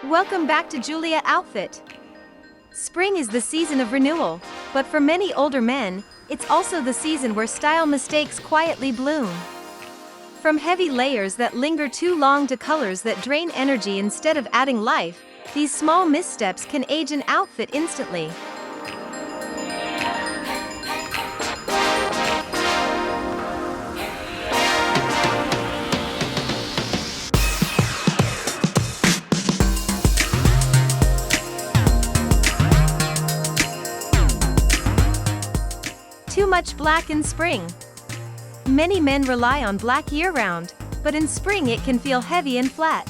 Welcome back to Julia Outfit. Spring is the season of renewal, but for many older men, it's also the season where style mistakes quietly bloom. From heavy layers that linger too long to colors that drain energy instead of adding life, these small missteps can age an outfit instantly. Too much black in spring. Many men rely on black year-round, but in spring it can feel heavy and flat.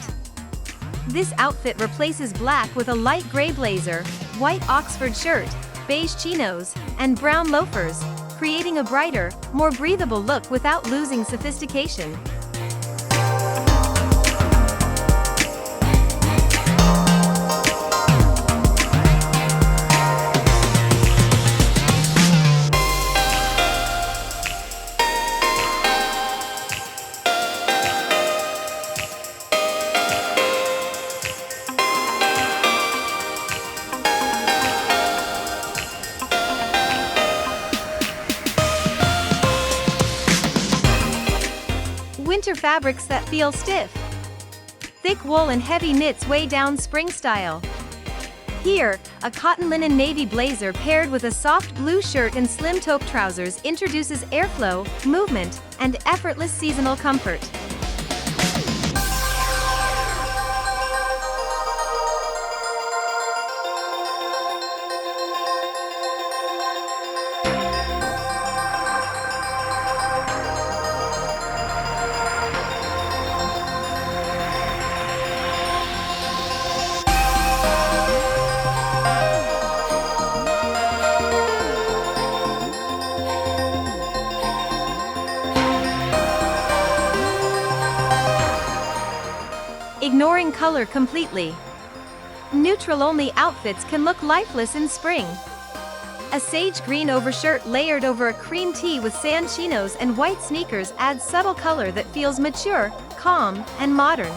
This outfit replaces black with a light gray blazer, white Oxford shirt, beige chinos, and brown loafers, creating a brighter, more breathable look without losing sophistication. Winter fabrics that feel stiff. Thick wool and heavy knits weigh down spring style. Here, a cotton linen navy blazer paired with a soft blue shirt and slim taupe trousers introduces airflow, movement, and effortless seasonal comfort. Ignoring color completely. Neutral-only outfits can look lifeless in spring. A sage green overshirt layered over a cream tee with sand chinos and white sneakers adds subtle color that feels mature, calm, and modern.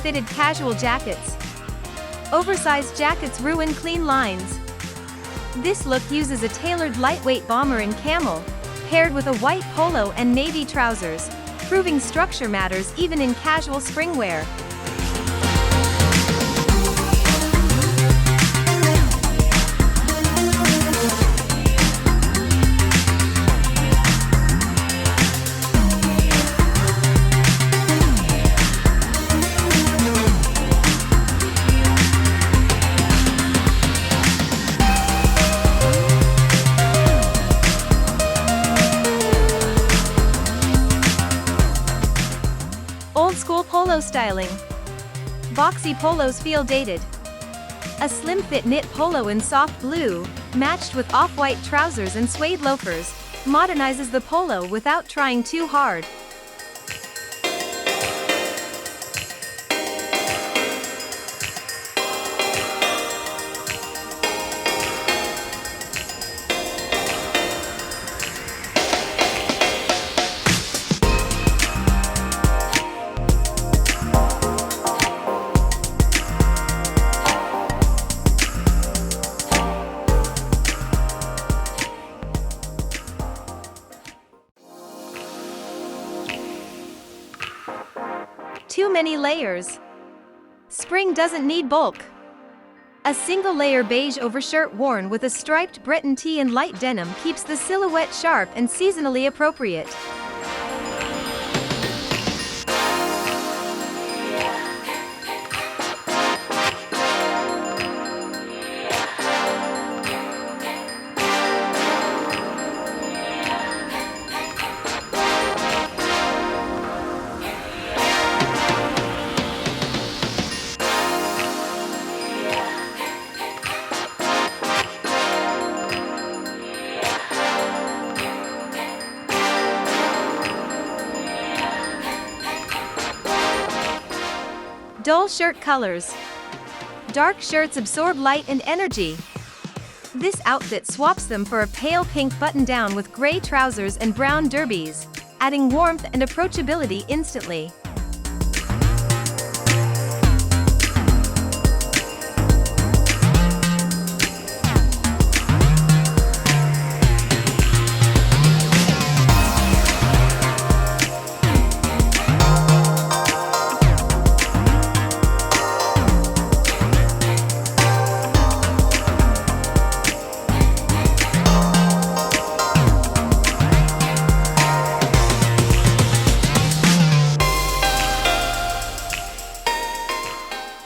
Fitted casual jackets. Oversized jackets ruin clean lines. This look uses a tailored lightweight bomber in camel, paired with a white polo and navy trousers, proving structure matters even in casual spring wear. Old-school polo styling. Boxy polos feel dated. A slim-fit knit polo in soft blue, matched with off-white trousers and suede loafers, modernizes the polo without trying too hard. Too many layers. Spring doesn't need bulk. A single layer beige overshirt worn with a striped Breton tee and light denim keeps the silhouette sharp and seasonally appropriate. Dull shirt colors. Dark shirts absorb light and energy. This outfit swaps them for a pale pink button-down with gray trousers and brown derbies, adding warmth and approachability instantly.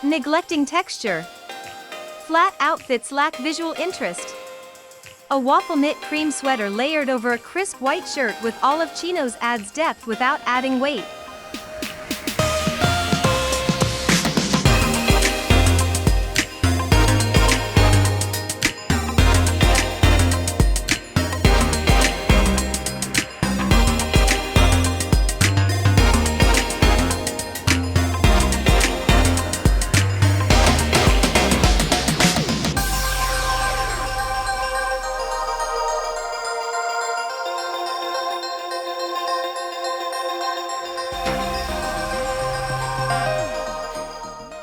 Neglecting texture. Flat outfits lack visual interest. A waffle knit cream sweater layered over a crisp white shirt with olive chinos adds depth without adding weight.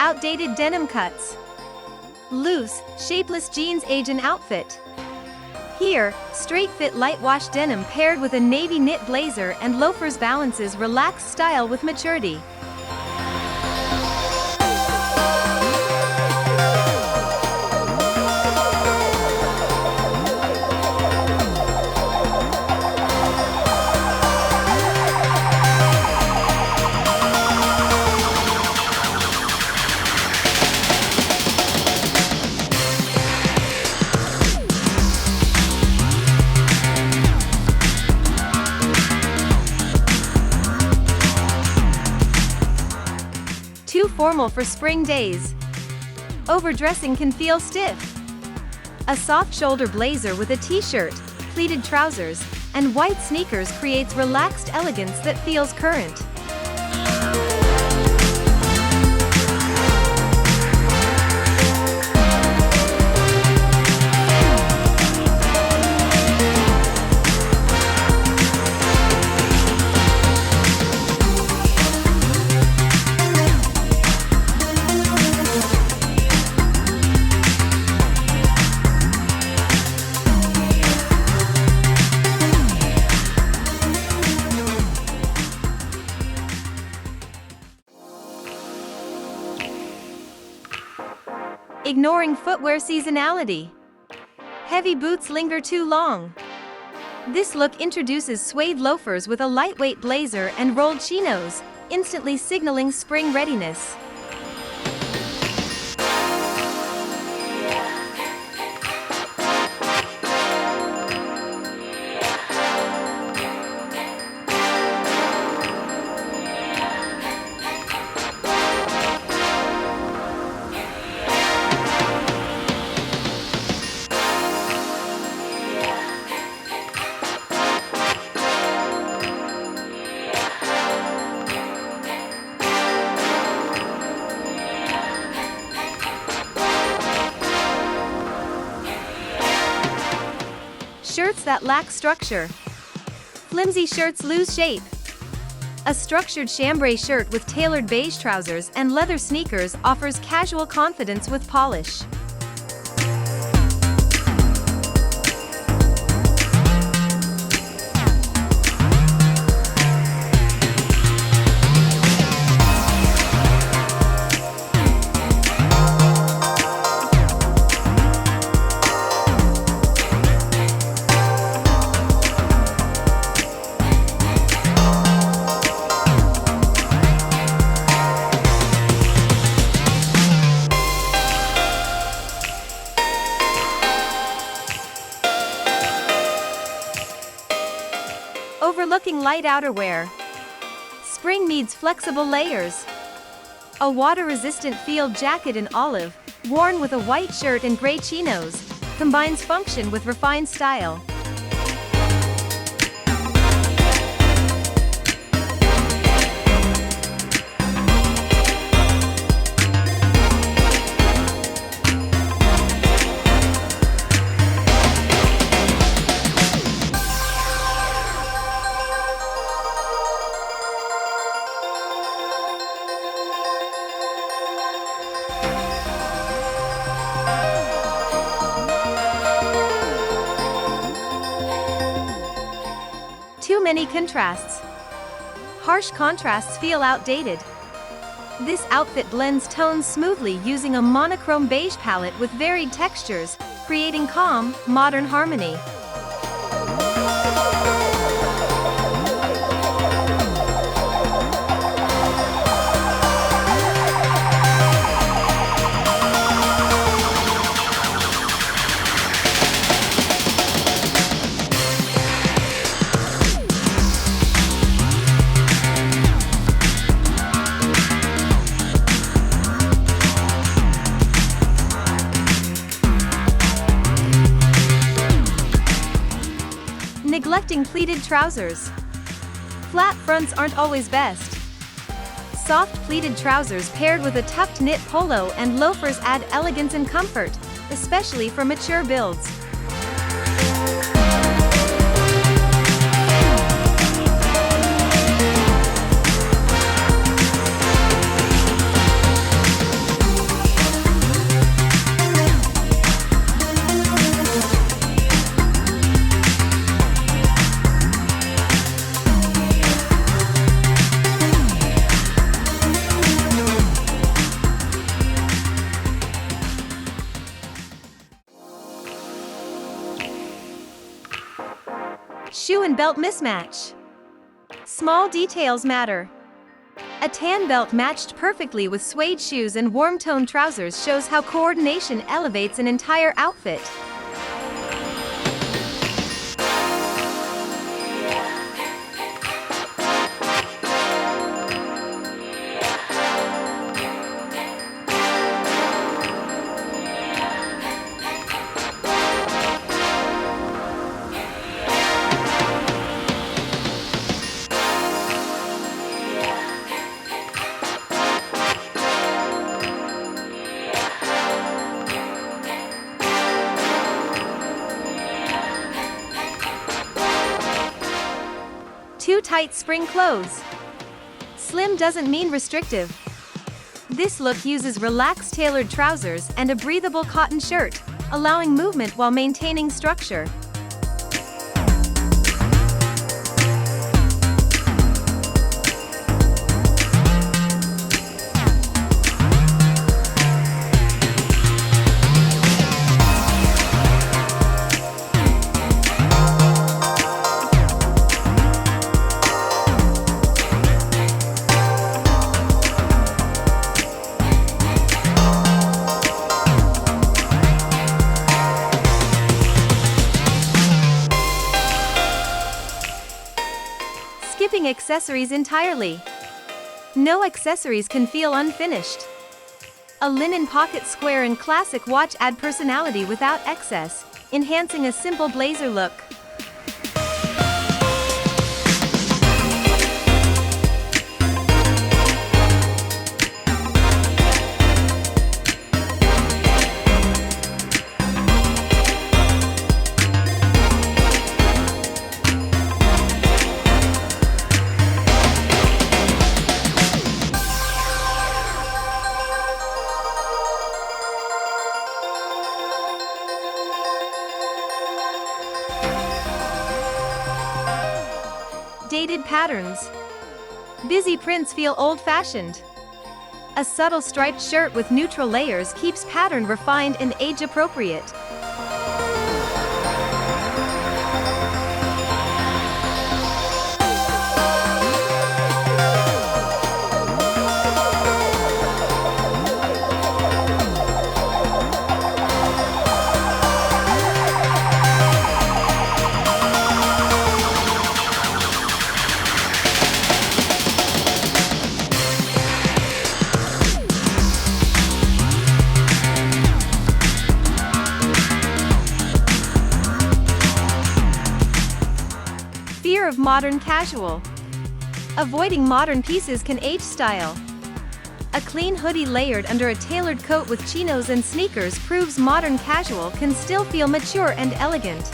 Outdated denim cuts. Loose, shapeless jeans age an outfit. Here, straight-fit light-wash denim paired with a navy knit blazer and loafers balances relaxed style with maturity. Too formal for spring days. Overdressing can feel stiff. A soft shoulder blazer with a t-shirt, pleated trousers, and white sneakers creates relaxed elegance that feels current. Ignoring footwear seasonality. Heavy boots linger too long. This look introduces suede loafers with a lightweight blazer and rolled chinos, instantly signaling spring readiness. Shirts that lack structure. Flimsy shirts lose shape. A structured chambray shirt with tailored beige trousers and leather sneakers offers casual confidence with polish. Overlooking light outerwear. Spring needs flexible layers. A water-resistant field jacket in olive, worn with a white shirt and gray chinos, combines function with refined style. many contrasts. Harsh contrasts feel outdated. This outfit blends tones smoothly using a monochrome beige palette with varied textures, creating calm, modern harmony. Neglecting pleated trousers. Flat fronts aren't always best. Soft pleated trousers paired with a tucked knit polo and loafers add elegance and comfort, especially for mature builds. Shoe and belt mismatch. Small details matter. A tan belt matched perfectly with suede shoes and warm-toned trousers shows how coordination elevates an entire outfit. Too tight spring clothes. Slim doesn't mean restrictive. This look uses relaxed tailored trousers and a breathable cotton shirt, allowing movement while maintaining structure. Skipping accessories entirely. No accessories can feel unfinished. A linen pocket square and classic watch add personality without excess, enhancing a simple blazer look. Dated patterns. Busy prints feel old-fashioned. A subtle striped shirt with neutral layers keeps pattern refined and age-appropriate. Fear of modern casual. Avoiding modern pieces can age style. A clean hoodie layered under a tailored coat with chinos and sneakers proves modern casual can still feel mature and elegant.